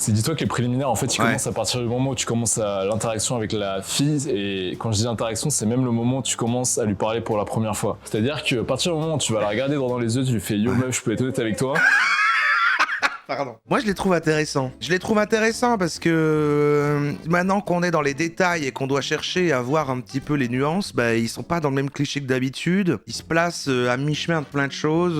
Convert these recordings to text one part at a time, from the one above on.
C'est dis-toi que les préliminaires, en fait, ils Ouais. commencent à partir du moment où tu commences à l'interaction avec la fille. Et quand je dis interaction, c'est même le moment où tu commences à lui parler pour la première fois. C'est-à-dire que à partir du moment où tu vas la regarder droit dans les yeux, tu lui fais yo meuf, je peux être honnête avec toi. Pardon. Moi, je les trouve intéressants. Je les trouve intéressants parce que maintenant qu'on est dans les détails et qu'on doit chercher à voir un petit peu les nuances, bah, ils sont pas dans le même cliché que d'habitude. Ils se placent à mi-chemin de plein de choses.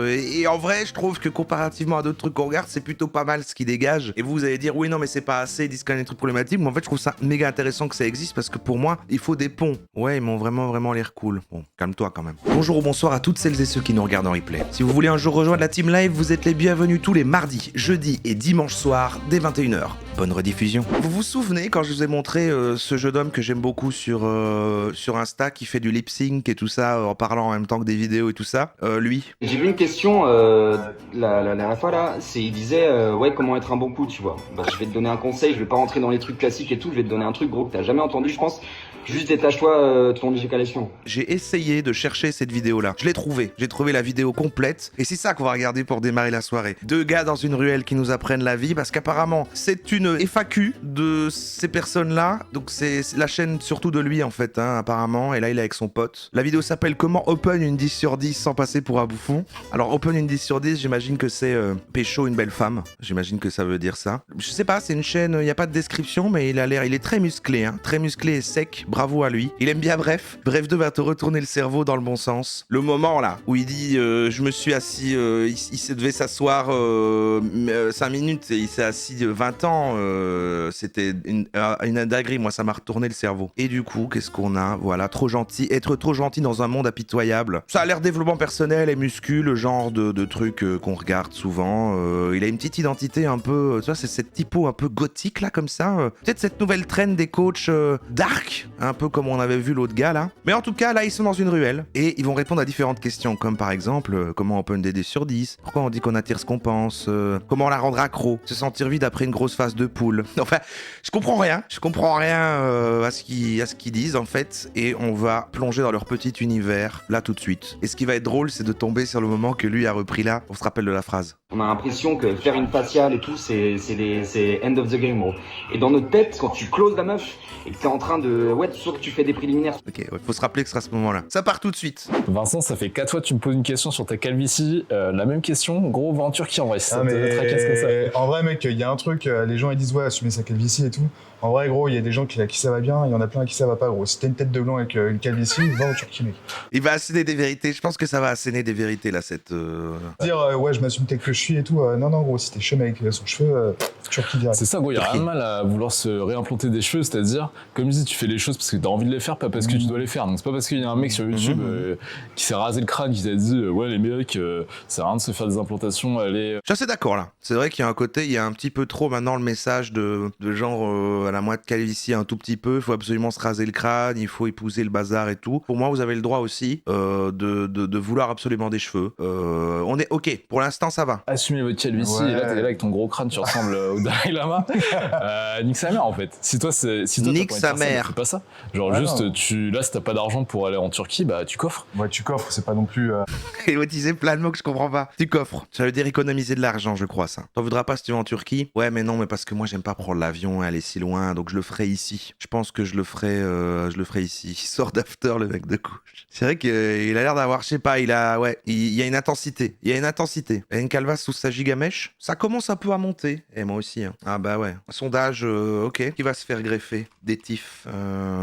Et en vrai, je trouve que comparativement à d'autres trucs qu'on regarde, c'est plutôt pas mal ce qu'ils dégagent. Et vous allez dire, oui, non, mais c'est pas assez, ils disent quand même des trucs problématiques. Mais en fait, je trouve ça méga intéressant que ça existe parce que pour moi, il faut des ponts. Ouais, ils m'ont vraiment l'air cool. Bon, calme-toi quand même. Bonjour ou bonsoir à toutes celles et ceux qui nous regardent en replay. Si vous voulez un jour rejoindre la team live, vous êtes les bienvenus tous les mardis, jeudis et dimanches soirs dès 21h. Bonne rediffusion. Vous vous souvenez quand je vous ai montré ce jeune homme que j'aime beaucoup sur Insta qui fait du lip sync et tout ça en parlant en même temps que des vidéos et tout ça, lui. J'ai vu une question la dernière fois là, il disait ouais comment être un bon coup tu vois. Bah, je vais te donner un conseil, je vais pas rentrer dans les trucs classiques et tout, je vais te donner un truc gros que t'as jamais entendu je pense. Juste détache-toi de ton éjaculation. J'ai essayé de chercher cette vidéo-là. Je l'ai trouvée. J'ai trouvé la vidéo complète. Et c'est ça qu'on va regarder pour démarrer la soirée. Deux gars dans une ruelle qui nous apprennent la vie parce qu'apparemment, c'est une FAQ de ces personnes-là. Donc c'est la chaîne surtout de lui en fait, hein, apparemment. Et là, il est avec son pote. La vidéo s'appelle Comment open une 10 sur 10 sans passer pour un bouffon. Alors open une 10 sur 10, j'imagine que c'est pécho une belle femme. J'imagine que ça veut dire ça. Je sais pas, c'est une chaîne, il n'y a pas de description, mais il est très musclé, hein. Très musclé et sec. Bravo à lui. Il aime bien Bref. Bref 2 va te retourner le cerveau dans le bon sens. Le moment là où il dit je me suis assis, il se devait s'asseoir 5 minutes et il s'est assis 20 ans. C'était une dinguerie. Moi ça m'a retourné le cerveau. Et du coup qu'est-ce qu'on a? Voilà, trop gentil. Être trop gentil dans un monde impitoyable. Ça a l'air développement personnel et muscu, le genre de truc qu'on regarde souvent. Il a une petite identité un peu, tu vois, c'est cette typo un peu gothique là comme ça. Peut-être cette nouvelle trend des coachs dark, un peu comme on avait vu l'autre gars là. Mais en tout cas, là, ils sont dans une ruelle et ils vont répondre à différentes questions, comme par exemple, comment on peut une DD sur 10, pourquoi on dit qu'on attire ce qu'on pense, comment la rendre accro, se sentir vide après une grosse phase de poule. Enfin, je comprends rien à ce qu'ils disent en fait, et on va plonger dans leur petit univers là tout de suite. Et ce qui va être drôle, c'est de tomber sur le moment que lui a repris là. On se rappelle de la phrase. On a l'impression que faire une faciale et tout c'est end of the game bro. Et dans notre tête, quand tu closes la meuf et que t'es en train de... Ouais, tu sens que tu fais des préliminaires. Ok, ouais, faut se rappeler que ce sera à ce moment-là. Ça part tout de suite. Vincent, ça fait 4 fois que tu me poses une question sur ta calvitie. La même question, gros, va en Turquie en vrai, si ça te tracasse comme ça. En vrai, mec, il y a un truc, les gens ils disent ouais, assumer sa calvitie et tout. En vrai, gros, il y a des gens à qui ça va bien, il y en a plein à qui ça va pas, gros. Si t'as une tête de blanc avec une calvitie, va en Turquie, mec. Il va asséner des vérités. Je pense que ça va asséner des vérités, là, cette... Dire ouais, je m'assume tel que je suis et tout. Non, gros, si t'es chum avec son cheveu, Turquie direct. C'est ça, gros, il y a rien de mal à vouloir se réimplanter des cheveux, c'est-à-dire, comme je dis, tu fais les choses parce que t'as envie de les faire, pas parce que tu dois les faire. Donc c'est pas parce qu'il y a un mec sur YouTube qui s'est rasé le crâne, qui t'a dit ouais, les mecs, ça sert à rien de se faire des implantations, allez. Je suis assez d'accord, là. C'est vrai qu'il y a un côté, il y a un petit peu trop maintenant le message de genre à la moitié de calvitie un tout petit peu, il faut absolument se raser le crâne, il faut épouser le bazar et tout. Pour moi, vous avez le droit aussi de vouloir absolument des cheveux. On est ok, pour l'instant ça va. Assumez votre calvitie, et là t'es là avec ton gros crâne, tu ressembles au Dalai Lama. Nique sa mère en fait. Si toi Nique sa mère. C'est pas ça. Genre Ah juste, non. là si t'as pas d'argent pour aller en Turquie, bah tu coffres. Ouais, tu coffres, c'est pas non plus. Il va utiliser plein de mots que je comprends pas. Tu coffres. Ça veut dire économiser de l'argent, je crois, ça. T'en voudras pas si tu vas en Turquie? Ouais, mais non, mais parce que moi j'aime pas prendre l'avion et aller si loin, donc je le ferai ici. Je pense que je le ferai ici. Il sort d'after, le mec de couche. C'est vrai qu'il a l'air d'avoir, je sais pas, il y a une intensité. Il y a une intensité. Il y a une calvasse sous sa gigamèche. Ça commence un peu à monter. Et moi aussi, hein. Ah bah ouais. Sondage, ok. Qui va se faire greffer? Des tifs.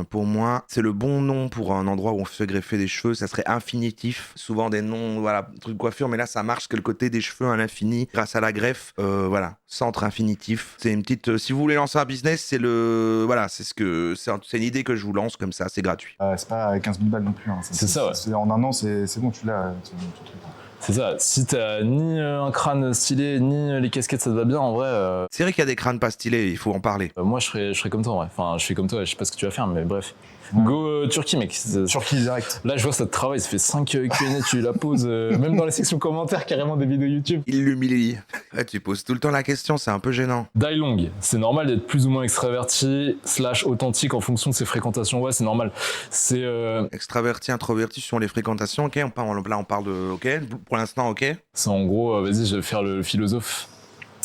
Pour moi, c'est le bon nom pour un endroit où on se fait greffer des cheveux. Ça serait infinitif. Souvent des noms, voilà, truc de coiffure, mais là ça marche que le côté des cheveux à l'infini, grâce à la greffe, voilà. Centre infinitif. C'est une petite. Si vous voulez lancer un business, c'est une idée que je vous lance comme ça, c'est gratuit. C'est pas 15 000 balles non plus. Hein. C'est ça, ouais. En un an, c'est bon, tu l'as, ton truc. C'est ça. Si t'as ni un crâne stylé, ni les casquettes, ça te va bien, en vrai. C'est vrai qu'il y a des crânes pas stylés, il faut en parler. Moi, je serais comme toi, en vrai. Enfin, je suis comme toi, je sais pas ce que tu vas faire, mais bref. Go Turquie, mec. Turquie direct. Là, je vois ça te travaille, ça fait 5 Q&A, tu la poses, même dans les sections commentaires, carrément des vidéos YouTube. Il l'humilie. Ouais, tu poses tout le temps la question, c'est un peu gênant. Die long, c'est normal d'être plus ou moins extraverti, / authentique en fonction de ses fréquentations. Ouais, c'est normal. C'est Extraverti, introverti sur les fréquentations, ok, là on parle de ok, pour l'instant ok. c'est en gros, vas-y, je vais faire le philosophe.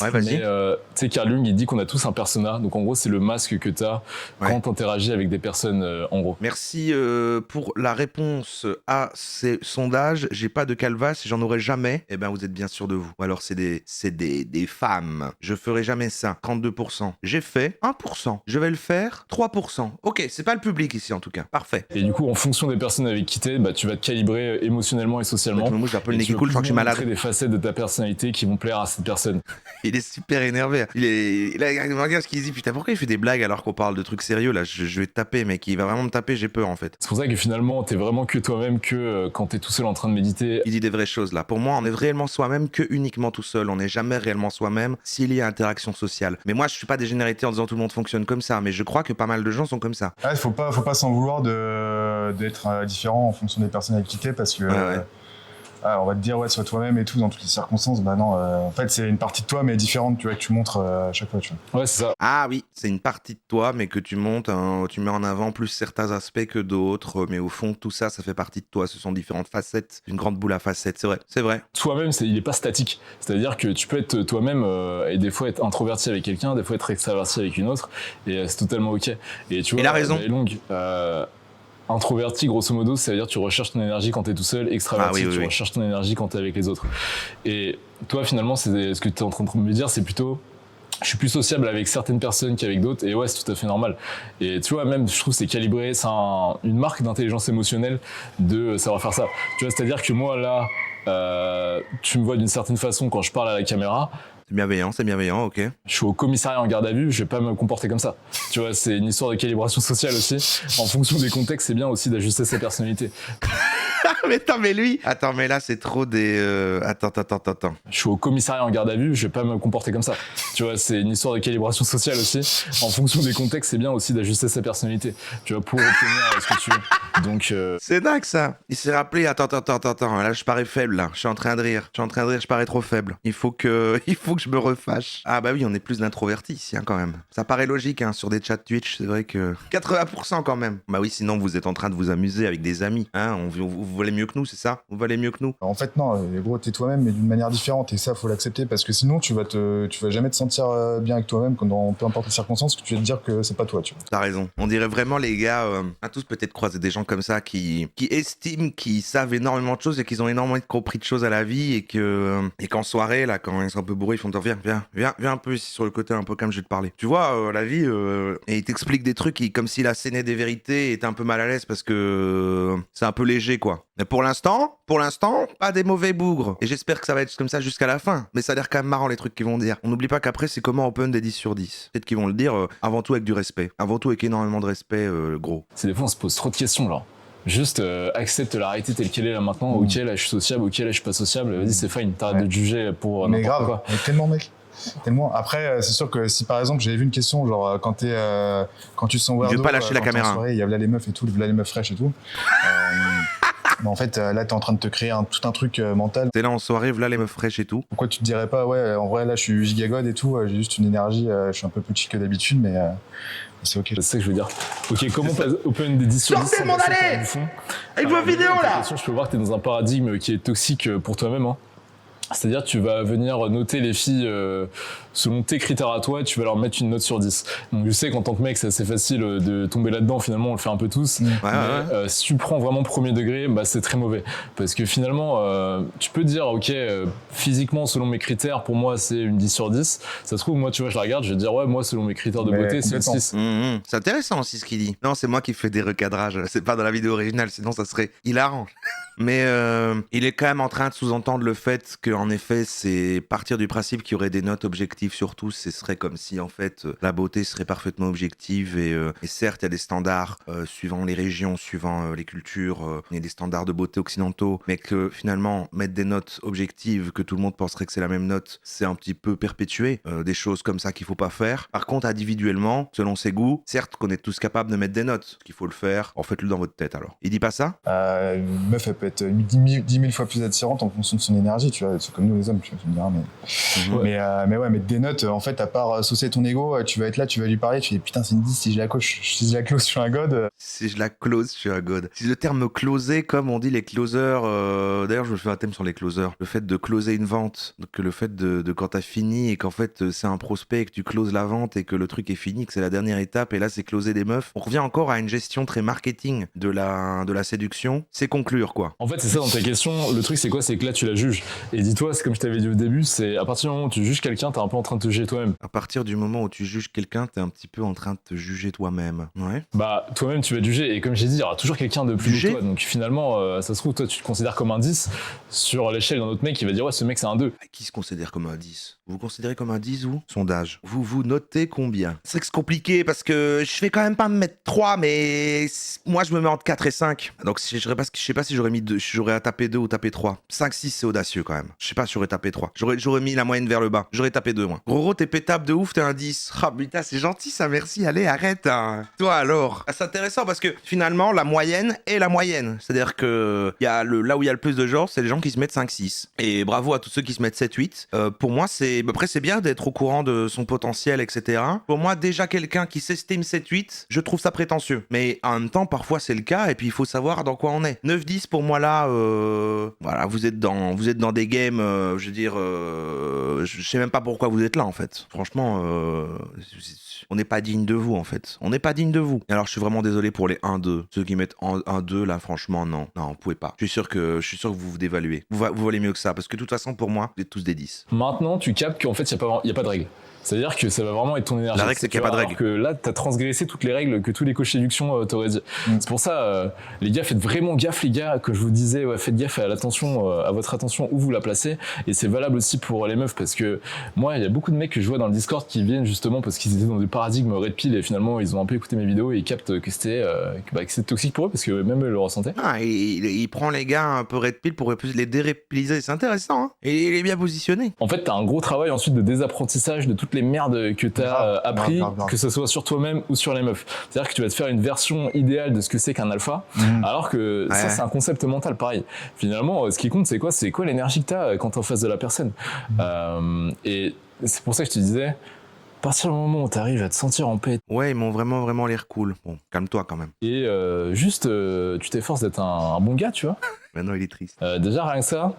Ouais, vas-y. Mais tu sais, Carl Jung, il dit qu'on a tous un persona. Donc en gros, c'est le masque que tu as quand tu interagis avec des personnes, en gros. Merci pour la réponse à ces sondages. J'ai pas de calvasse, j'en aurai jamais. Eh ben, vous êtes bien sûr de vous. Ou alors, c'est des femmes. Je ferai jamais ça. 32%. J'ai fait 1%. Je vais le faire 3%. Ok, c'est pas le public ici en tout cas. Parfait. Et du coup, en fonction des personnes avec qui t'es, bah, tu vas te calibrer émotionnellement et socialement. Moi, j'ai un peu le Et nez tu qui vas coule, je crois que je suis pouvoir malade. montrer des facettes de ta personnalité qui vont plaire à cette personne. Il est super énervé. Regarde ce qu'il dit. Putain, pourquoi il fait des blagues alors qu'on parle de trucs sérieux là? Je vais te taper, mec. Il va vraiment me taper, j'ai peur en fait. C'est pour ça que finalement, t'es vraiment que toi-même que quand t'es tout seul en train de méditer. Il dit des vraies choses là. Pour moi, on est réellement soi-même que uniquement tout seul. On n'est jamais réellement soi-même s'il y a interaction sociale. Mais moi, je suis pas dégénérité en disant tout le monde fonctionne comme ça. Mais je crois que pas mal de gens sont comme ça. Ouais, faut pas s'en vouloir d'être différent en fonction des personnes avec qui t'es, parce que on va te dire sois toi-même et tout dans toutes les circonstances. Bah non, en fait c'est une partie de toi mais différente, tu vois, que tu montres à chaque fois, tu vois. Ouais, c'est ça. Ah oui, c'est une partie de toi, mais que tu montes, tu mets en avant plus certains aspects que d'autres. Mais au fond, tout ça, ça fait partie de toi. Ce sont différentes facettes, une grande boule à facettes. C'est vrai, c'est vrai. Toi-même, il est pas statique. C'est-à-dire que tu peux être toi-même et des fois être introverti avec quelqu'un, des fois être extraverti avec une autre, et c'est totalement ok. Et tu vois, Il a raison. Longue, introverti, grosso modo, c'est-à-dire tu recherches ton énergie quand t'es tout seul. Extraverti, tu recherches ton énergie quand t'es avec les autres. Et toi, finalement, ce que t'es en train de me dire, c'est plutôt... Je suis plus sociable avec certaines personnes qu'avec d'autres, et ouais, c'est tout à fait normal. Et tu vois, même, je trouve que c'est calibré, c'est une marque d'intelligence émotionnelle de savoir faire ça. Tu vois, c'est-à-dire que moi, là, tu me vois d'une certaine façon quand je parle à la caméra. C'est bienveillant, ok. Je suis au commissariat en garde à vue, je vais pas me comporter comme ça. Tu vois, c'est une histoire de calibration sociale aussi. En fonction des contextes, c'est bien aussi d'ajuster sa personnalité. mais lui... Attends, mais là, c'est trop des... Attends. Je suis au commissariat en garde à vue, je vais pas me comporter comme ça. Tu vois, c'est une histoire de calibration sociale aussi. En fonction des contextes, c'est bien aussi d'ajuster sa personnalité. Tu vois, pour obtenir ce que tu veux. Donc... C'est dingue, ça. Il s'est rappelé, attends. Là, je parais faible, là. Je suis en train de rire, je parais trop faible. Il faut que je me refâche. Ah bah oui, on est plus d'introvertis ici, hein, quand même. Ça paraît logique, hein, sur des chats Twitch, c'est vrai que... 80% quand même. Bah oui, sinon vous êtes en train de vous amuser avec des amis, hein. Vous valez mieux que nous, c'est ça? Vous valez mieux que nous? En fait non, gros, t'es toi-même mais d'une manière différente, et ça faut l'accepter, parce que sinon tu vas jamais te sentir bien avec toi-même dans peu importe les circonstances, que tu vas te dire que c'est pas toi, tu vois. T'as raison. On dirait vraiment, les gars, à tous peut-être croiser des gens comme ça qui estiment qu'ils savent énormément de choses et qu'ils ont énormément compris de choses à la vie, et qu'en soirée, là, quand ils sont un peu bourrés, ils font viens un peu ici sur le côté, un peu comme je vais te parler. Tu vois, la vie, et ils t'expliquent des trucs comme s'il assénait des vérités, et t'es un peu mal à l'aise parce que c'est un peu léger, quoi. Mais pour l'instant, pas des mauvais bougres. Et j'espère que ça va être comme ça jusqu'à la fin. Mais ça a l'air quand même marrant, les trucs qu'ils vont dire. On n'oublie pas qu'après, c'est comment open des 10 sur 10. Peut-être qu'ils vont le dire avant tout avec du respect. Avant tout avec énormément de respect, gros. C'est des fois, on se pose trop de questions, là. Juste accepte la réalité telle qu'elle est là maintenant. Ok, là je suis sociable, ok, là je suis pas sociable. Vas-y, c'est fine, t'arrêtes de te juger pour mais n'importe grave, quoi. mais tellement, mec. Tellement. Après, c'est sûr que si par exemple j'avais vu une question, genre quand tu te sens weirdo, je vais pas lâcher la caméra. Soirée, il y a là les meufs et tout, là les meufs fraîches et tout. Mais en fait, là t'es en train de te créer tout un truc mental. T'es là en soirée, voilà les meufs fraîches et tout. Pourquoi tu te dirais pas, ouais, en vrai là je suis gigagode et tout, j'ai juste une énergie, je suis un peu plus chic que d'habitude, mais c'est ok. C'est ça que je veux dire. Ok, comment open des 10 sur 10 Sortez mon allée avec vos vidéos là. Je peux voir que t'es dans un paradigme qui est toxique pour toi-même, hein. C'est-à-dire tu vas venir noter les filles selon tes critères à toi, et tu vas leur mettre une note sur 10. Donc je sais qu'en tant que mec, c'est assez facile de tomber là-dedans, finalement on le fait un peu tous. Mais si tu prends vraiment premier degré, bah, c'est très mauvais. Parce que finalement, tu peux dire, ok, physiquement, selon mes critères, pour moi c'est une 10 sur 10. Ça se trouve, moi tu vois, je la regarde, je vais te dire, ouais, moi selon mes critères de beauté, c'est une 6. C'est intéressant aussi ce qu'il dit. Non, c'est moi qui fais des recadrages, c'est pas dans la vidéo originale, sinon ça serait hilarant. Mais il est quand même en train de sous-entendre le fait qu'en effet, c'est partir du principe qu'il y aurait des notes objectives sur tout. Ce serait comme si, en fait, la beauté serait parfaitement objective. Et certes, il y a des standards suivant les régions, suivant les cultures. Il y a des standards de beauté occidentaux. Mais que finalement, mettre des notes objectives, que tout le monde penserait que c'est la même note, c'est un petit peu perpétuer des choses comme ça qu'il faut pas faire. Par contre, individuellement, selon ses goûts, certes qu'on est tous capables de mettre des notes. Qu'il faut le faire, en faites-le dans votre tête alors. Il dit pas ça? Une meuf, elle peut être 10 000 fois plus attirante en fonction de son énergie, tu vois. c'est comme nous les hommes, tu me diras, mais des notes, en fait, à part saucer ton ego, tu vas être là, tu vas lui parler, tu dis putain, c'est une 10, si je la close sur un god. Si je la close sur un god. Si le terme closer, comme on dit les closers, d'ailleurs, je fais un thème sur les closers. Le fait de closer une vente, donc le fait de quand t'as fini et qu'en fait c'est un prospect et que tu closes la vente et que le truc est fini, que c'est la dernière étape et là c'est closer des meufs. On revient encore à une gestion très marketing de la séduction. C'est conclure quoi. En fait, c'est ça dans ta question. Le truc, c'est quoi? C'est que là, tu la juges. Et dis-toi, c'est comme je t'avais dit au début, c'est à partir du moment où tu juges quelqu'un, t'es un peu en train de te juger toi-même. À partir du moment où tu juges quelqu'un, t'es un petit peu en train de te juger toi-même. Ouais. Bah, toi-même, tu vas te juger. Et comme j'ai dit, il y aura toujours quelqu'un de plus haut que toi. Donc finalement, ça se trouve, toi, tu te considères comme un 10. Sur l'échelle d'un autre mec, il va dire, ouais, ce mec, c'est un 2. Qui se considère comme un 10? Vous vous considérez comme un 10 ou? Sondage. Vous notez combien? C'est que c'est compliqué parce que je vais quand même pas me mettre 3, mais moi, je me mets entre 4 et 5. Donc, je sais pas si j'aurais mis 2, j'aurais tapé 2 ou tapé 3. 5, 6, c'est audacieux quand même. Je sais pas si j'aurais tapé 3. J'aurais mis la moyenne vers le bas. J'aurais tapé 2, moi. Gros, t'es pétable de ouf, t'es un 10. Ah, putain, c'est gentil ça, merci. Allez, arrête. Hein. Toi alors. Ah, c'est intéressant parce que finalement, la moyenne est la moyenne. C'est-à-dire que là où il y a le plus de gens, c'est les gens qui se mettent 5, 6. Et bravo à tous ceux qui se mettent 7, 8. Pour moi, après, c'est bien d'être au courant de son potentiel, etc. Pour moi, déjà, quelqu'un qui s'estime 7, 8, je trouve ça prétentieux. Mais en même temps, parfois, c'est le cas et puis il faut savoir dans quoi on est. 9, 10, pour moi, là, voilà, vous êtes dans des games, je veux dire, je sais même pas pourquoi vous êtes là, en fait. Franchement, on n'est pas digne de vous, en fait. On n'est pas digne de vous. Et alors, je suis vraiment désolé pour les 1-2. Ceux qui mettent 1-2, là, franchement, non. Non, vous pouvez pas. Je suis sûr que vous vous dévaluez. Vous valez mieux que ça. Parce que de toute façon, pour moi, vous êtes tous des 10. Maintenant, tu captes qu'en fait, il n'y a pas de règle. C'est-à-dire que ça va vraiment être ton énergie. La règle, c'est qu'il n'y a pas de règle. Que là, tu as transgressé toutes les règles que tous les coachs séduction t'auraient dit. C'est pour ça, les gars, faites vraiment gaffe, les gars, que je vous disais, ouais, faites gaffe à votre attention où vous la placez. Et c'est valable aussi pour les meufs parce que moi, il y a beaucoup de mecs que je vois dans le Discord qui viennent justement parce qu'ils étaient dans des paradigmes red pill et finalement, ils ont un peu écouté mes vidéos et ils captent que c'était toxique pour eux parce que même eux le ressentaient. Ah, il prend les gars un peu red pill pour les dérépiliser. C'est intéressant, hein. Et il est bien positionné. En fait, t'as un gros travail ensuite de désapprentissage de toutes les merdes que t'as appris, que ce soit sur toi-même ou sur les meufs. C'est-à-dire que tu vas te faire une version idéale de ce que c'est qu'un alpha, alors que ça, c'est un concept mental pareil. Finalement, ce qui compte, c'est quoi l'énergie que t'as quand t'es en face de la personne. Et c'est pour ça que je te disais, à partir du moment où t'arrives à te sentir en paix. Ouais, ils m'ont vraiment l'air cool. Bon, calme-toi quand même. Et tu t'efforces d'être un bon gars, tu vois. Maintenant, il est triste. Déjà, rien que ça,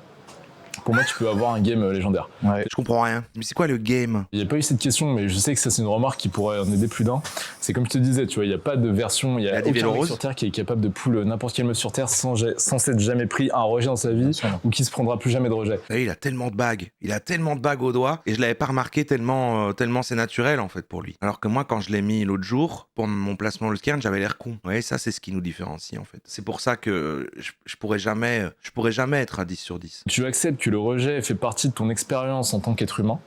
pour moi, tu peux avoir un game légendaire. Ouais. Je comprends rien. Mais c'est quoi le game? Il n'y a pas eu cette question, mais je sais que ça, c'est une remarque qui pourrait en aider plus d'un. C'est comme je te disais, tu vois, il n'y a pas de version, il n'y a aucun mec sur Terre qui est capable de pull n'importe quelle meuf sur Terre sans s'être jamais pris un rejet dans sa vie ou qui se prendra plus jamais de rejet. Et il a tellement de bagues. Il a tellement de bagues au doigt et je l'avais pas remarqué tellement c'est naturel en fait pour lui. Alors que moi, quand je l'ai mis l'autre jour pour mon placement le scan, j'avais l'air con. Ouais, ça, c'est ce qui nous différencie en fait. C'est pour ça que je pourrais jamais être à 10 sur 10. Tu acceptes que le rejet fait partie de ton expérience en tant qu'être humain.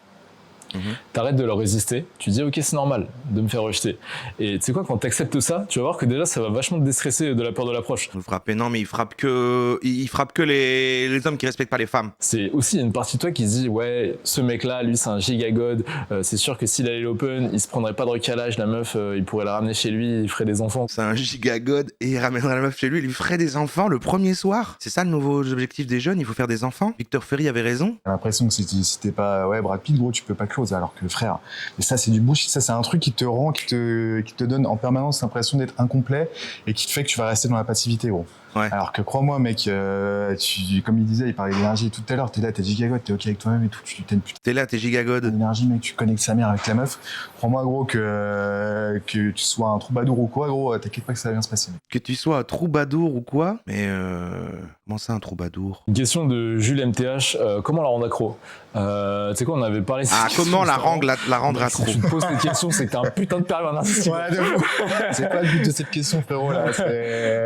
T'arrêtes de leur résister, tu dis ok c'est normal de me faire rejeter et tu sais quoi, quand t'acceptes ça tu vas voir que déjà ça va vachement te déstresser de la peur de l'approche. Vous frappez, non mais il frappe que les hommes qui respectent pas les femmes. C'est aussi une partie de toi qui se dit ouais ce mec là lui c'est un gigagod, c'est sûr que s'il allait l'open il se prendrait pas de recalage, la meuf il pourrait la ramener chez lui, il ferait des enfants. C'est un gigagod et il ramènerait la meuf chez lui, il lui ferait des enfants le premier soir. C'est ça le nouveau objectif des jeunes, il faut faire des enfants. Victor Ferry avait raison. J'ai l'impression que si t'es pas Brad Pitt gros tu peux pas close alors que frère, mais ça c'est du bullshit, ça c'est un truc qui te rend, qui te donne en permanence l'impression d'être incomplet et qui te fait que tu vas rester dans la passivité gros. Ouais. Alors que crois-moi mec, comme il disait, il parlait d'énergie tout à l'heure, t'es là, t'es gigagod, t'es ok avec toi-même et tout, t'es là, t'es gigagod. L'énergie mec, tu connectes sa mère avec la meuf, crois-moi gros que tu sois un troubadour ou quoi gros, t'inquiète pas que ça va bien se passer. Mec. Que tu sois un troubadour ou quoi, mais comment ça un troubadour? Une question de Jules MTH, comment la rendre accro? Tu sais quoi, on avait parlé. Comment la rendre accro? Si tu te poses cette question, c'est que t'es un putain de pervers narcissique. Ouais, c'est pas le but de cette question, frérot. Là.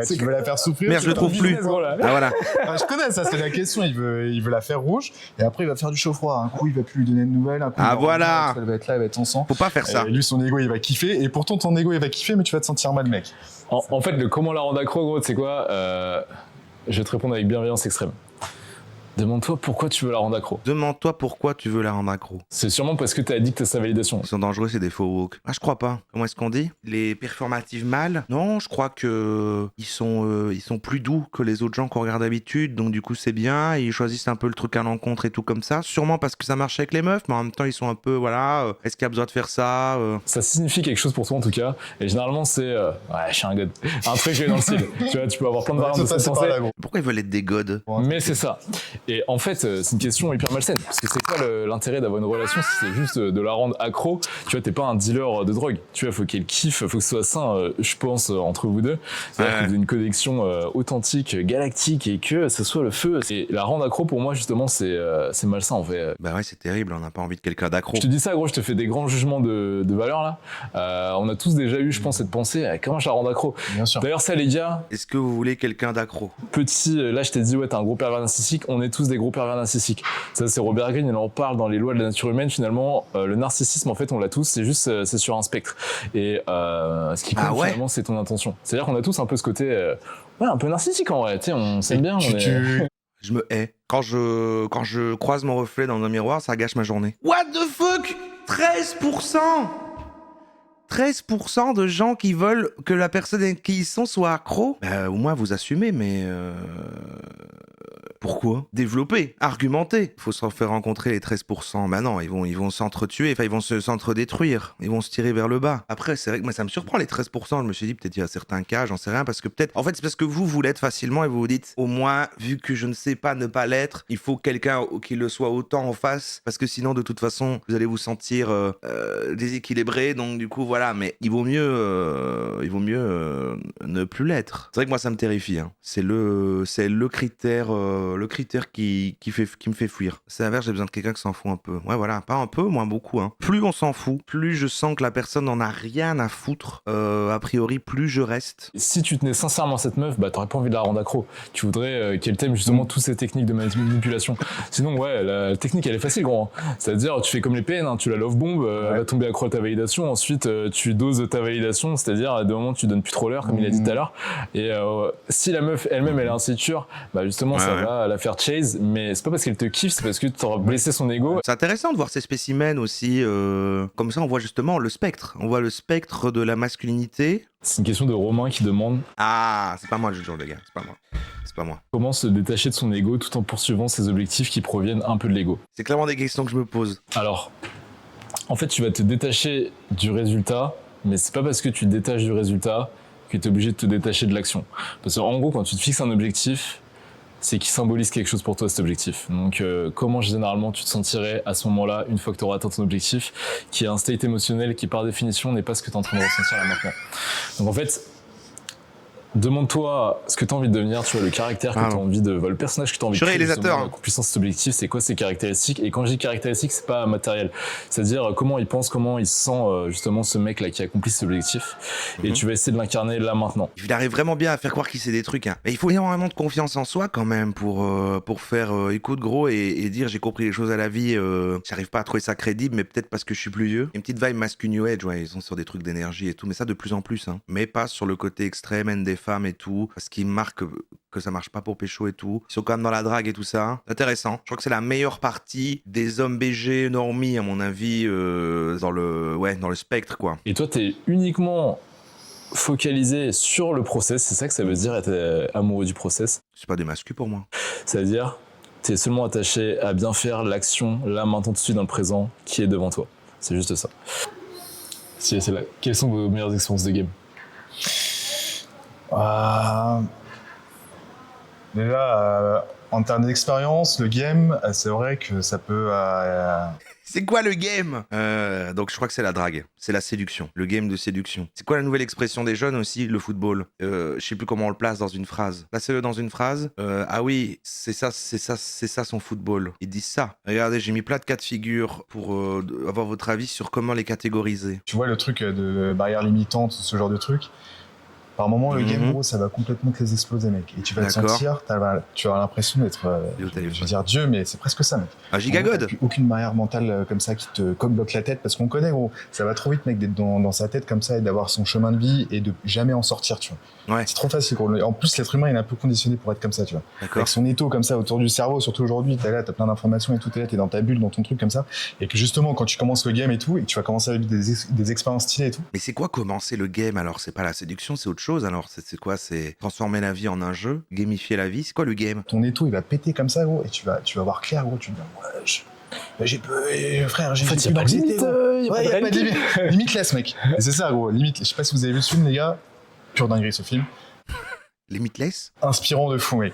Tu veux la faire souffrir. Merde, je le trouve plus. Ah voilà. Je connais ça, c'est la question. Il veut la faire rouge, et après il va faire du chaud-froid. Un coup, il va plus lui donner de nouvelles. Un coup, voilà. Elle va être là, elle va être sans sang. Faut pas faire ça. Et lui, son ego, il va kiffer. Et pourtant, ton ego, il va kiffer, mais tu vas te sentir mal, mec. En fait, le comment la rendre accro, gros, tu sais quoi, je vais te répondre avec bienveillance extrême. Demande-toi pourquoi tu veux la rendre accro. Demande-toi pourquoi tu veux la rendre accro. C'est sûrement parce que t'es addict à sa validation. Ils sont dangereux, c'est des faux woke. Ah, je crois pas. Comment est-ce qu'on dit? Les performatives mâles? Non, je crois que ils sont plus doux que les autres gens qu'on regarde d'habitude, donc du coup c'est bien. Ils choisissent un peu le truc à l'encontre et tout comme ça. Sûrement parce que ça marche avec les meufs, mais en même temps ils sont un peu, voilà, est-ce qu'il y a besoin de faire ça? Ça signifie quelque chose pour toi en tout cas. Et généralement c'est ouais, je suis un god. Un truc dans le style. Tu vois, tu peux avoir plein de variantes de cette pensée. Pourquoi ils veulent être des gods? Mais c'est ça. Et en fait, c'est une question hyper malsaine. Parce que c'est quoi l'intérêt d'avoir une relation si c'est juste de la rendre accro? Tu vois, t'es pas un dealer de drogue. Tu vois, faut qu'elle kiffe, faut que ce soit sain, je pense, entre vous deux. C'est-à-dire que vous ayez une connexion authentique, galactique et que ce soit le feu. Et la rendre accro, pour moi, justement, c'est malsain en fait. Bah ouais, c'est terrible, on n'a pas envie de quelqu'un d'accro. Je te dis ça, gros, je te fais des grands jugements de valeur là. On a tous déjà eu, je pense, cette pensée, comment je la rends accro? Bien sûr. D'ailleurs, ça, les gars, Est-ce que vous voulez quelqu'un d'accro? petit, là je t'ai dit ouais t'es un gros pervers narcissique, on est tous des gros pervers narcissiques. Ça c'est Robert Greene, il en parle dans les lois de la nature humaine finalement. Le narcissisme en fait on l'a tous, c'est juste c'est sur un spectre. Et ce qui compte finalement c'est ton intention. C'est-à-dire qu'on a tous un peu ce côté ouais un peu narcissique en vrai, tu sais on s'aime bien. Je me hais. Quand je croise mon reflet dans un miroir, ça gâche ma journée. What the fuck? 13%? 13% de gens qui veulent que la personne avec qui ils sont soit accro? Au moins vous assumez, mais pourquoi? Développer, argumenter. Faut s'en faire rencontrer les 13%. Bah non, ils vont s'entretuer, enfin ils vont s'entre-détruire. Ils vont se tirer vers le bas. Après, c'est vrai que moi ça me surprend les 13%. Je me suis dit peut-être il y a certains cas, j'en sais rien, parce que peut-être... En fait, c'est parce que vous l'êtes facilement et vous vous dites, au moins, vu que je ne sais pas ne pas l'être, il faut quelqu'un qui le soit autant en face, parce que sinon, de toute façon, vous allez vous sentir déséquilibré. Donc du coup, voilà. Mais il vaut mieux ne plus l'être. C'est vrai que moi ça me terrifie. Hein. C'est le critère qui me fait fuir. C'est l'inverse, j'ai besoin de quelqu'un qui s'en fout un peu. Ouais, voilà, pas un peu, moins beaucoup. Hein. Plus on s'en fout, plus je sens que la personne n'en a rien à foutre. A priori, plus je reste. Si tu tenais sincèrement à cette meuf, bah t'aurais pas envie de la rendre accro. Tu voudrais qu'elle t'aime justement toutes ces techniques de manipulation. Sinon, ouais, la technique elle est facile, gros. Hein. C'est-à-dire, tu fais comme les PN, hein, tu la love bomb, elle va tomber accro à ta validation. Ensuite, tu doses ta validation, c'est-à-dire à des moments tu donnes plus trop l'heure, comme il a dit tout à l'heure. Et si la meuf elle-même elle est insécure, bah justement ça va la faire chase, mais c'est pas parce qu'elle te kiffe, c'est parce que tu auras blessé son ego. C'est intéressant de voir ces spécimens aussi. Comme ça, on voit justement le spectre. On voit le spectre de la masculinité. C'est une question de Romain qui demande. Ah, c'est pas moi le juge, les gars. C'est pas moi. Comment se détacher de son ego tout en poursuivant ses objectifs qui proviennent un peu de l'ego. C'est clairement des questions que je me pose. Alors, en fait, tu vas te détacher du résultat, mais c'est pas parce que tu te détaches du résultat que tu es obligé de te détacher de l'action. Parce qu'en gros, quand tu te fixes un objectif, c'est qu'il symbolise quelque chose pour toi, cet objectif. Donc, comment généralement tu te sentirais à ce moment-là, une fois que tu auras atteint ton objectif, qui est un state émotionnel qui, par définition, n'est pas ce que tu es en train de ressentir là maintenant. Donc, en fait, demande-toi ce que tu as envie de devenir, tu vois, le caractère que tu as envie de... le personnage que tu as envie de créer, accomplissant cet objectif, c'est quoi ses caractéristiques? Et quand je dis caractéristiques, c'est pas matériel. C'est-à-dire comment il pense, comment il se sent, justement, ce mec-là qui accomplit cet objectif. Et tu vas essayer de l'incarner là, maintenant. Il arrive vraiment bien à faire croire qu'il sait des trucs. Hein. Mais il faut énormément de confiance en soi, quand même, pour faire écoute gros et dire j'ai compris les choses à la vie. J'arrive pas à trouver ça crédible, mais peut-être parce que je suis plus vieux. Une petite vibe masculine New Age, ouais, ils sont sur des trucs d'énergie et tout, mais ça de plus en plus. Hein. Mais pas sur le côté extrême, haine des femmes et tout, parce qu'ils marquent que ça marche pas pour pécho et tout. Ils sont quand même dans la drague et tout ça. Intéressant. Je crois que c'est la meilleure partie des hommes BG normies, à mon avis, dans le spectre, quoi. Et toi, t'es uniquement focalisé sur le process, c'est ça que ça veut dire être amoureux du process? C'est pas des mascus pour moi. C'est-à-dire, t'es seulement attaché à bien faire l'action, là, maintenant, tout de suite, dans le présent, qui est devant toi. C'est juste ça. Si, c'est là. Quelles sont vos meilleures expériences de game? Déjà, en termes d'expérience, le game, c'est vrai que ça peut... C'est quoi le game? Donc je crois que c'est la drague, c'est la séduction, le game de séduction. C'est quoi la nouvelle expression des jeunes aussi? Le football. Je sais plus comment on le place dans une phrase. Placez-le dans une phrase. Ah oui, c'est ça son football. Ils disent ça. Regardez, j'ai mis plein de cas de figure pour avoir votre avis sur comment les catégoriser. Tu vois le truc de barrière limitante, ce genre de truc. Par moment, le game, gros, ça va complètement te les exploser, mec. Et tu vas te sentir, tu as l'impression d'être, je vais dire Dieu, mais c'est presque ça, mec. Un gigagod. Aucune barrière mentale comme ça qui te bloque la tête, parce qu'on connaît, gros, ça va trop vite, mec, d'être dans sa tête comme ça et d'avoir son chemin de vie et de jamais en sortir, tu vois. Ouais. C'est trop facile, gros. En plus, l'être humain, il est un peu conditionné pour être comme ça, tu vois. Avec son étau comme ça autour du cerveau, surtout aujourd'hui, t'as plein d'informations et tout, t'es dans ta bulle, dans ton truc comme ça. Et que justement, quand tu commences le game et tout, et que tu vas commencer à vivre des expériences stylées et tout. Mais c'est quoi commencer le game alors? C'est pas la séduction, c'est autre chose alors? C'est quoi? C'est transformer la vie en un jeu? Gamifier la vie? C'est quoi le game? Ton étau, il va péter comme ça, gros, et tu vas voir clair, gros, tu te dis, j'ai peu, frère, j'ai plus d'anxiété, gros. Y a pas de limite. Limitless, mec. Et c'est ça, gros, limite. Je sais pas si vous avez vu ce film, les gars. Pure dinguerie, ce film. Limitless? Inspirant de fou, mec.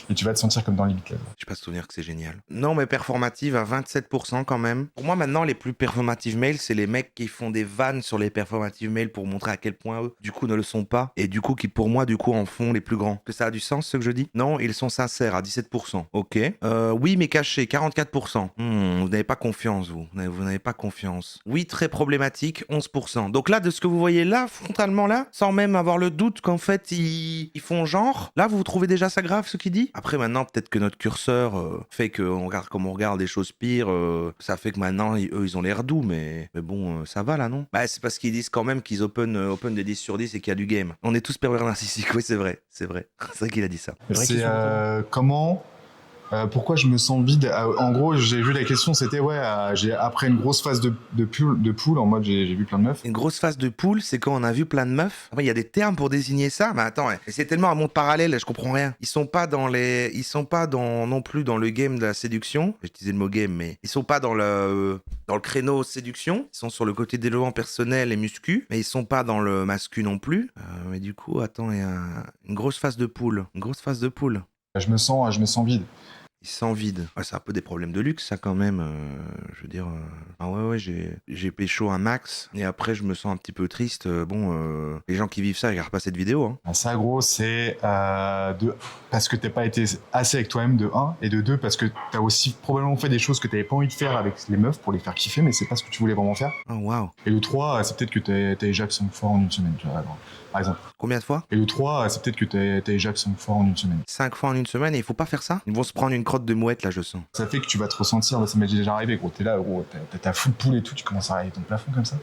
Et tu vas te sentir comme dans Limitless. J'ai pas souvenir que c'est génial. Non, mais performative à 27% quand même. Pour moi, maintenant, les plus performative mails, c'est les mecs qui font des vannes sur les performative mails pour montrer à quel point eux, du coup, ne le sont pas. Et du coup, qui pour moi, du coup, en font les plus grands. Que ça a du sens, ce que je dis? Non, ils sont sincères à 17%. Ok. Oui, mais cachés, 44%. Vous n'avez pas confiance, vous. Vous n'avez pas confiance. Oui, très problématique, 11%. Donc là, de ce que vous voyez là, frontalement là, sans même avoir le doute qu'en fait, ils font genre, là, vous trouvez déjà ça grave ce qu'il dit? Après maintenant peut-être que notre curseur fait qu'on regarde comme on regarde des choses pires, ça fait que maintenant eux ils ont l'air doux, mais bon ça va là non? Bah c'est parce qu'ils disent quand même qu'ils open des 10 sur 10 et qu'il y a du game. On est tous pervers narcissiques, oui c'est vrai. C'est vrai qu'il a dit ça. C'est comment pourquoi je me sens vide? En gros, j'ai vu la question, c'était après une grosse phase de pool, en mode j'ai vu plein de meufs. Une grosse phase de pool, c'est quand on a vu plein de meufs. Il y a des termes pour désigner ça, mais attends, c'est tellement un monde parallèle, je comprends rien. Ils sont pas non plus dans le game de la séduction. J'utilisais le mot game, mais ils sont pas dans le créneau séduction. Ils sont sur le côté développement personnel et muscu, mais ils sont pas dans le mascu non plus. Mais du coup, attends, il y a une grosse phase de pool. Je me sens vide. Il se sent vide. C'est un peu des problèmes de luxe, ça, quand même. Je veux dire... j'ai pécho un max, et après, je me sens un petit peu triste. Les gens qui vivent ça, ils regardent pas cette vidéo. Hein. Ça, gros, c'est parce que t'as pas été assez avec toi-même, de 1, et de 2, parce que t'as aussi probablement fait des choses que t'avais pas envie de faire avec les meufs pour les faire kiffer, mais c'est pas ce que tu voulais vraiment faire. Oh, waouh. Et le 3, c'est peut-être que t'as éjac 5 fois en une semaine, tu vois, par exemple. Combien de fois? Et le 3, c'est peut-être que t'as éjac 5 fois en une semaine. 5 fois en une semaine, et il faut pas faire ça? Ils vont se prendre une crotte de mouette, là, je sens. Ça fait que tu vas te ressentir, ça m'est déjà arrivé, gros. T'es là, gros, t'as ta full poule et tout, tu commences à arriver ton plafond comme ça.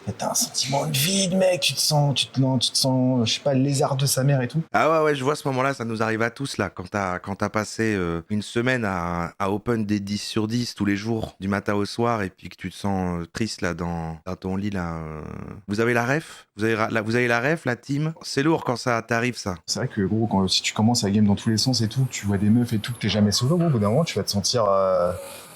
Et t'as un sentiment de vide, mec, tu te sens, je sais pas, le lézard de sa mère et tout. Ah ouais, je vois ce moment-là, ça nous arrive à tous, là, quand t'as passé une semaine à open des 10 sur 10 tous les jours, du matin au soir, et puis que tu te sens triste, là, dans ton lit, là. Vous avez la ref? Vous avez la ref, la team? C'est lourd quand ça t'arrive, ça. C'est vrai que, gros, si tu commences à game dans tous les sens et tout, que tu vois des meufs et tout, que t'es jamais solo, gros, au bout d'un moment, tu vas te sentir...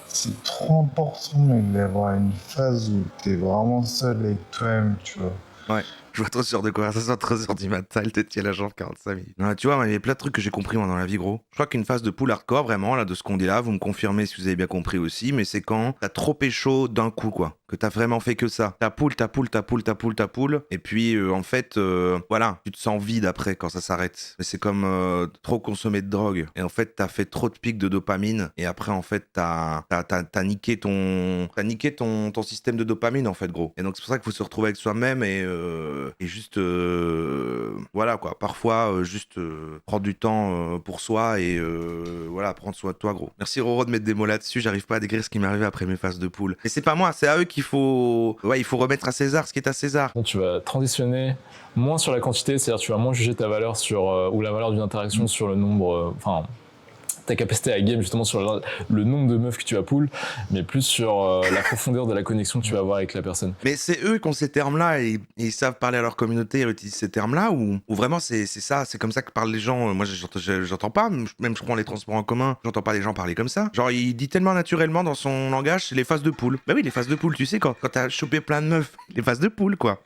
C'est trop important d'avoir une phase où t'es vraiment seul avec toi-même, tu vois. Ouais. Je vois trop sur de conversation, 3h du matin, elle te tient la jambe 45 minutes. Non, tu vois, il y a plein de trucs que j'ai compris moi dans la vie, gros. Je crois qu'une phase de pool hardcore, vraiment, là, de ce qu'on dit là, vous me confirmez si vous avez bien compris aussi, mais c'est quand t'as trop pécho d'un coup, quoi. Que t'as vraiment fait que ça. Ta poule, et puis en fait, voilà, tu te sens vide après quand ça s'arrête. Mais c'est comme trop consommer de drogue. Et en fait, t'as fait trop de pics de dopamine, et après, en fait, t'as niqué ton système de dopamine, en fait, gros. Et donc, c'est pour ça qu'il faut se retrouver avec soi-même et juste voilà quoi, parfois juste prendre du temps pour soi et voilà, prendre soin de toi, gros. Merci Roro de mettre des mots là-dessus, j'arrive pas à décrire ce qui m'est arrivé après mes phases de poule. Et c'est pas moi, c'est à eux qu'il faut il faut remettre à César ce qui est à César. Donc tu vas transitionner moins sur la quantité, c'est-à-dire tu vas moins juger ta valeur sur ou la valeur d'une interaction sur le nombre, ta capacité à game justement sur le nombre de meufs que tu vas pull, mais plus sur la profondeur de la connexion que tu vas avoir avec la personne. Mais c'est eux qui ont ces termes-là et ils savent parler à leur communauté et utilisent ces termes-là ou vraiment c'est ça, c'est comme ça que parlent les gens. Moi j'entends pas, même je prends les transports en commun, j'entends pas les gens parler comme ça. Genre il dit tellement naturellement dans son langage, c'est les phases de poule. Bah oui, les phases de poule, tu sais quand t'as chopé plein de meufs, les phases de poule quoi.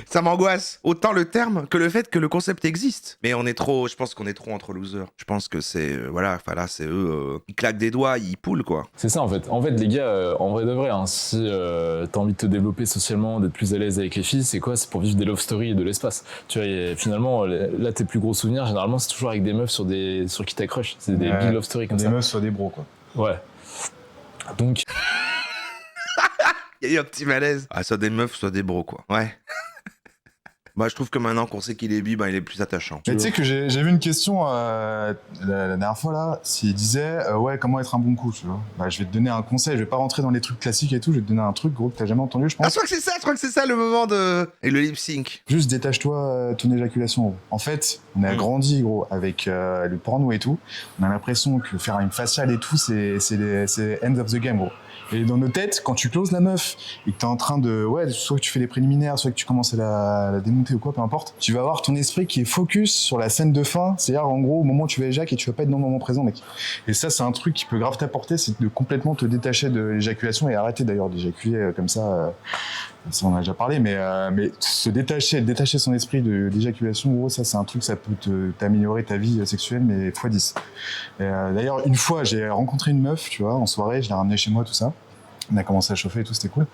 Ça m'angoisse. Autant le terme que le fait que le concept existe. Mais je pense qu'on est trop entre losers. Je pense que c'est, voilà, là, c'est eux, ils claquent des doigts, ils poulent, quoi. C'est ça, en fait. En fait, les gars, en vrai de vrai, hein, si t'as envie de te développer socialement, d'être plus à l'aise avec les filles, c'est quoi? C'est pour vivre des love stories et de l'espace. Tu vois, finalement, là, tes plus gros souvenirs, généralement, c'est toujours avec des meufs sur qui t'as crush. C'est des big love stories comme des ça. Des meufs sur des bros, quoi. Ouais. Donc... Il y a eu un petit malaise. Soit des meufs, soit des bros, quoi. Ouais. Moi, je trouve que maintenant qu'on sait qu'il est bi, il est plus attachant. Mais tu sais que j'ai vu une question la dernière fois là, s'il disait ouais, comment être un bon coup, tu vois. Je vais te donner un conseil, je vais pas rentrer dans les trucs classiques et tout, je vais te donner un truc gros que t'as jamais entendu, je pense. Ah, je crois que c'est ça le moment de... Et le lip sync. Juste détache-toi ton éjaculation, gros. En fait, on a grandi, gros, avec le porno et tout. On a l'impression que faire une faciale et tout, c'est end of the game, gros. Et dans nos têtes, quand tu closes la meuf et que t'es en train de, soit que tu fais les préliminaires, soit que tu commences à la démonter ou quoi, peu importe, tu vas avoir ton esprit qui est focus sur la scène de fin, c'est-à-dire en gros au moment où tu vas éjaculer et tu vas pas être dans le moment présent, mec. Et ça, c'est un truc qui peut grave t'apporter, c'est de complètement te détacher de l'éjaculation et arrêter d'ailleurs d'éjaculer comme ça. Ça, on en a déjà parlé, mais se détacher son esprit d'éjaculation, gros, ça, c'est un truc, ça peut t'améliorer ta vie sexuelle, mais x10. D'ailleurs, une fois, j'ai rencontré une meuf, tu vois, en soirée, je l'ai ramenée chez moi, tout ça. On a commencé à chauffer et tout, c'était cool.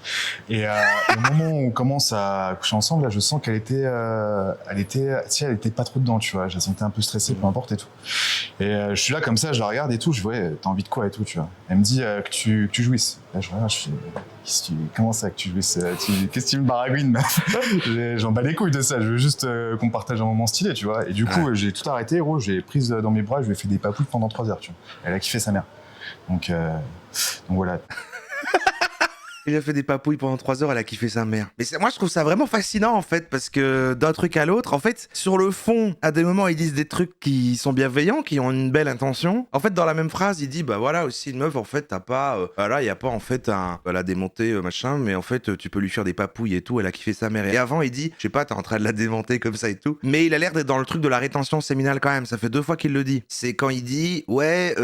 Et au moment où on commence à coucher ensemble, là, je sens qu'elle était, elle était pas trop dedans, tu vois. Je la sentais un peu stressée, peu importe et tout. Et je suis là comme ça, je la regarde et tout. Je vois, t'as envie de quoi et tout, tu vois. Elle me dit que tu jouisses. Là, je regarde, je fais, comment ça que tu jouisses qu'est-ce que tu me baragouines, meuf? J'en bats les couilles de ça. Je veux juste qu'on partage un moment stylé, tu vois. Et du coup, j'ai tout arrêté, gros. J'ai prise dans mes bras, je lui ai fait des papouilles pendant 3 heures, tu vois. Elle a kiffé sa mère. Donc voilà. Il a fait des papouilles pendant 3 heures, elle a kiffé sa mère. Mais moi, je trouve ça vraiment fascinant, en fait, parce que d'un truc à l'autre, en fait, sur le fond, à des moments, ils disent des trucs qui sont bienveillants, qui ont une belle intention. En fait, dans la même phrase, il dit, bah voilà, aussi, une meuf, en fait, t'as pas... voilà, il y a pas, en fait, la démonter, machin, mais en fait, tu peux lui faire des papouilles et tout, elle a kiffé sa mère. Et avant, il dit, je sais pas, t'es en train de la démonter comme ça et tout. Mais il a l'air d'être dans le truc de la rétention séminale quand même, ça fait 2 fois qu'il le dit. C'est quand il dit, ouais,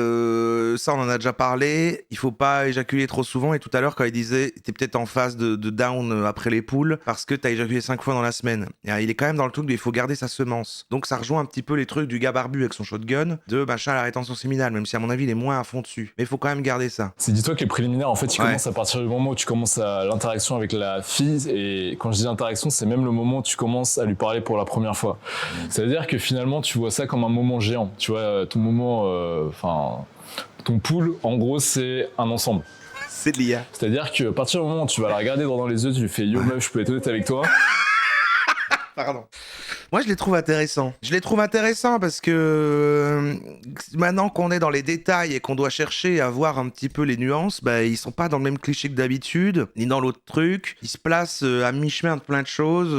ça, on en a déjà parlé, il faut pas éjaculer trop souvent, et tout à l'heure, quand il disait, t'es peut-être en phase de down après les poules parce que t'as éjaculé 5 fois dans la semaine. Et il est quand même dans le truc de il faut garder sa semence. Donc ça rejoint un petit peu les trucs du gars barbu avec son shotgun de machin à la rétention séminale, même si à mon avis il est moins à fond dessus. Mais il faut quand même garder ça. C'est dis-toi que les préliminaires en fait ils commencent à partir du moment où tu commences à l'interaction avec la fille, et quand je dis interaction c'est même le moment où tu commences à lui parler pour la première fois. Ça veut dire que finalement tu vois ça comme un moment géant. Tu vois ton moment, ton pool en gros c'est un ensemble. C'est de l'IA. C'est-à-dire que à partir du moment où tu vas la regarder droit dans les yeux, tu lui fais yo meuf, je peux être honnête avec toi. Pardon. Moi, je les trouve intéressants. Je les trouve intéressants parce que maintenant qu'on est dans les détails et qu'on doit chercher à voir un petit peu les nuances, ils sont pas dans le même cliché que d'habitude, ni dans l'autre truc. Ils se placent à mi-chemin de plein de choses.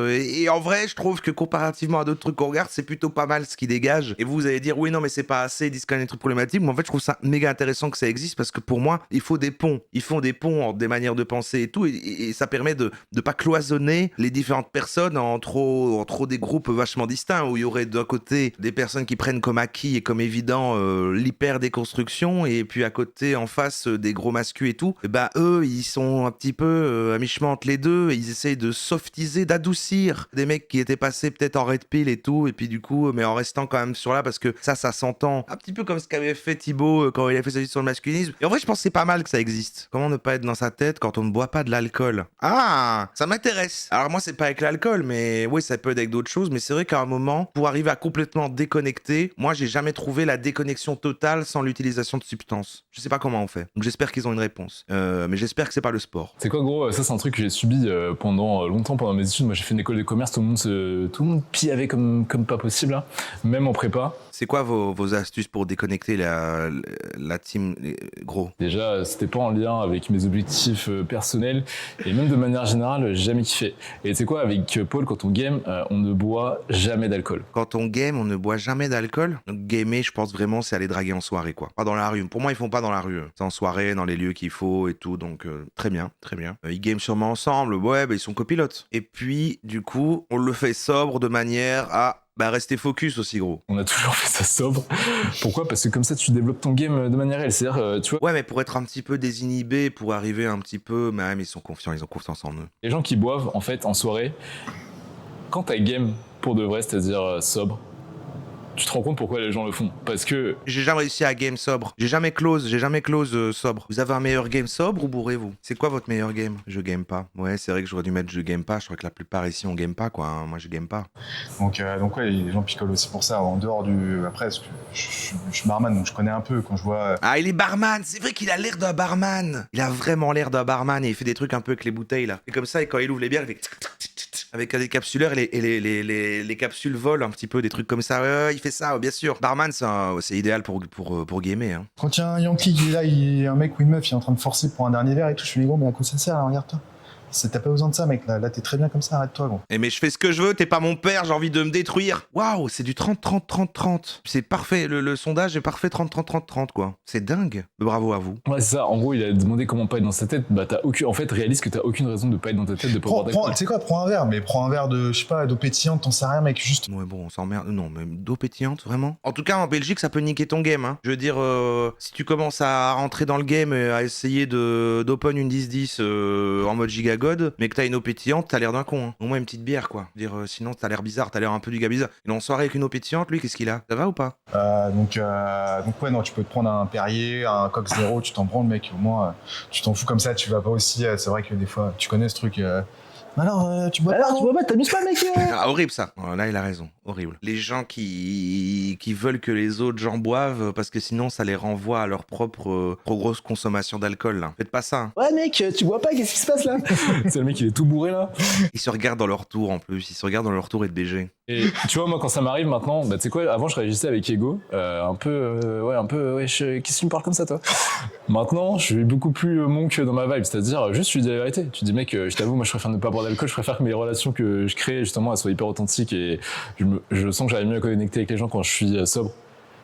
Et en vrai, je trouve que comparativement à d'autres trucs qu'on regarde, c'est plutôt pas mal ce qu'ils dégagent. Et vous allez dire, oui, non, mais c'est pas assez, ils disent quand même des trucs problématiques. Mais en fait, je trouve ça méga intéressant que ça existe parce que pour moi, il faut des ponts. Ils font des ponts entre des manières de penser et tout. Et ça permet de pas cloisonner les différentes personnes en trop des groupes vachement distincts où il y aurait d'un côté des personnes qui prennent comme acquis et comme évident l'hyper déconstruction et puis à côté en face des gros mascus et tout. Eux ils sont un petit peu à mi-chemin entre les deux et ils essayent de softiser, d'adoucir des mecs qui étaient passés peut-être en red pill et tout et puis du coup mais en restant quand même sur là parce que ça s'entend un petit peu comme ce qu'avait fait Thibaut quand il a fait sa vie sur le masculinisme. Et en vrai je pense que c'est pas mal que ça existe. Comment ne pas être dans sa tête quand on ne boit pas de l'alcool? Ah, ça m'intéresse. Alors moi c'est pas avec l'alcool mais oui ça peut être avec d'autres choses, mais c'est vrai qu'à un moment, pour arriver à complètement déconnecter, moi j'ai jamais trouvé la déconnexion totale sans l'utilisation de substances. Je sais pas comment on fait. Donc j'espère qu'ils ont une réponse. Mais j'espère que c'est pas le sport. C'est quoi gros, ça c'est un truc que j'ai subi pendant longtemps pendant mes études. Moi j'ai fait une école de commerce, tout le monde pillait comme pas possible, là. Même en prépa. C'est quoi vos astuces pour déconnecter la team gros? Déjà, c'était pas en lien avec mes objectifs personnels et même de manière générale, j'ai jamais kiffé. Et tu sais quoi, avec Paul, quand on game, on ne boit jamais d'alcool. Quand on game, on ne boit jamais d'alcool. Donc gamer, je pense vraiment, c'est aller draguer en soirée, quoi. Pas dans la rue. Pour moi, ils font pas dans la rue. C'est en soirée, dans les lieux qu'il faut et tout. Donc très bien, très bien. Ils game sûrement ensemble. Ouais, ils sont copilotes. Et puis, du coup, on le fait sobre de manière à rester focus aussi, gros. On a toujours fait ça sobre. Pourquoi? Parce que comme ça, tu développes ton game de manière réelle. C'est-à-dire, tu vois... Ouais, mais pour être un petit peu désinhibé, pour arriver un petit peu... Mais ils sont confiants, ils ont confiance en eux. Les gens qui boivent, en fait, en soirée, quand t'as game pour de vrai, c'est-à-dire sobre, tu te rends compte pourquoi les gens le font. Parce que... J'ai jamais réussi à game sobre. J'ai jamais close sobre. Vous avez un meilleur game sobre ou bourrez-vous? C'est quoi votre meilleur game? Je game pas. Ouais, c'est vrai que j'aurais dû mettre je game pas. Je crois que la plupart ici, on game pas, quoi. Moi, je game pas. Donc ouais, les gens picolent aussi pour ça. En dehors du... Après, parce que je suis barman, donc je connais un peu quand je vois... Ah, il est barman. C'est vrai qu'il a l'air d'un barman. Il a vraiment l'air d'un barman et il fait des trucs un peu avec les bouteilles, là. Et comme ça, et quand il ouvre les bières, il fait... avec des capsuleurs et les capsules volent un petit peu, des trucs comme ça. Il fait ça, bien sûr. Barman, c'est idéal pour gamer. Hein. Quand il y a un Yankee qui est là, il y a un mec ou une meuf, il est en train de forcer pour un dernier verre et tout, je fais les gros, mais à quoi ça sert, là, regarde-toi. T'as pas besoin de ça, mec. Là, t'es très bien comme ça, arrête-toi, gros. Mais je fais ce que je veux, t'es pas mon père, j'ai envie de me détruire. Waouh, c'est du 30-30-30-30. C'est parfait, le sondage est parfait 30-30-30-30, quoi. C'est dingue. Bravo à vous. Ouais, c'est ça. En gros, il a demandé comment pas être dans sa tête. Bah, en fait, réalise que t'as aucune raison de pas être dans ta tête, de pas avoir Tu d'accord. sais quoi, prends un verre, mais prends un verre de, je sais pas, d'eau pétillante, t'en sais rien, mec, juste. Ouais, bon, on s'emmerde. Non, mais d'eau pétillante, vraiment. En tout cas, en Belgique, ça peut niquer ton game. Hein. Je veux dire, si tu commences à rentrer dans le game et à essayer d'open une 10-10 en mode gigagod, mais que t'as une eau pétillante, t'as l'air d'un con. Hein. Au moins une petite bière, quoi. Je veux dire, sinon, t'as l'air bizarre, t'as l'air un peu du gars bizarre. Il est en soirée avec une eau pétillante, lui, qu'est-ce qu'il a? Ça va ou pas? Donc ouais, non, tu peux te prendre un Perrier, un Coq Zéro, tu t'en branles, mec, au moins, tu t'en fous comme ça, tu vas pas aussi. C'est vrai que des fois, tu connais ce truc. Alors, tu bois pas, t'amuses pas, mec. Ah, horrible ça. Oh, là, il a raison. Horrible. Les gens qui veulent que les autres gens boivent parce que sinon ça les renvoie à leur propre trop grosse consommation d'alcool. Là. Faites pas ça. Hein. Ouais, mec, tu bois pas, qu'est-ce qui se passe là? C'est le mec, il est tout bourré là. Ils se regardent dans leur tour en plus. Ils se regardent dans leur tour et de BG. Et tu vois, moi, quand ça m'arrive maintenant, bah, tu sais quoi, avant, je réagissais avec ego. Ouais, qu'est-ce que tu me parles comme ça, toi? Maintenant, je suis beaucoup plus monk dans ma vibe. C'est-à-dire, juste, je lui dis la vérité. Tu dis, mec, je t'avoue, moi, je préfère ne pas boire d'alcool. Je préfère que mes relations que je crée, justement, elles soient hyper authentiques et je sens que j'arrive mieux à connecter avec les gens quand je suis sobre.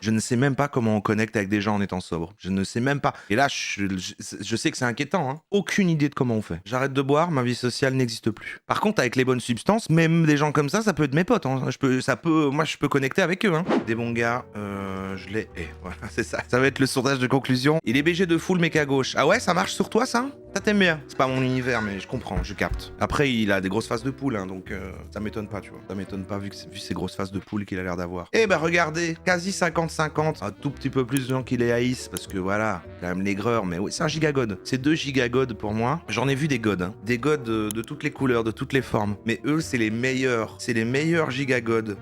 Je ne sais même pas comment on connecte avec des gens en étant sobre. Je ne sais même pas. Et là, je sais que c'est inquiétant. Hein. Aucune idée de comment on fait. J'arrête de boire, ma vie sociale n'existe plus. Par contre, avec les bonnes substances, même des gens comme ça peut être mes potes. Hein. Moi, je peux connecter avec eux. Hein. Des bons gars, je les hais. Voilà, c'est ça. Ça va être le sondage de conclusion. Il est BG de full mec à gauche. Ah ouais, ça marche sur toi, ça? Ça t'aime bien? C'est pas mon univers, mais je comprends, je capte. Après, il a des grosses faces de poule, hein, donc ça m'étonne pas, tu vois. Ça m'étonne pas vu ces grosses faces de poule qu'il a l'air d'avoir. Eh ben regardez, quasi 50-50. Un tout petit peu plus de gens qui les haïssent, parce que voilà, quand même l'aigreur, mais oui, c'est un gigagod. C'est 2 gigagods pour moi. J'en ai vu des gods, hein. Des gods de toutes les couleurs, de toutes les formes. Mais eux, c'est les meilleurs. C'est les meilleurs gigagods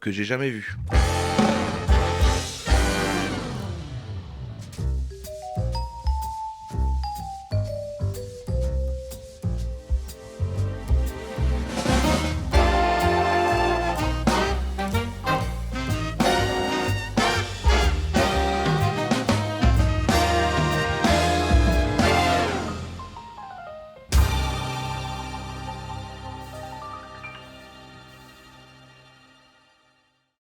que j'ai jamais vus.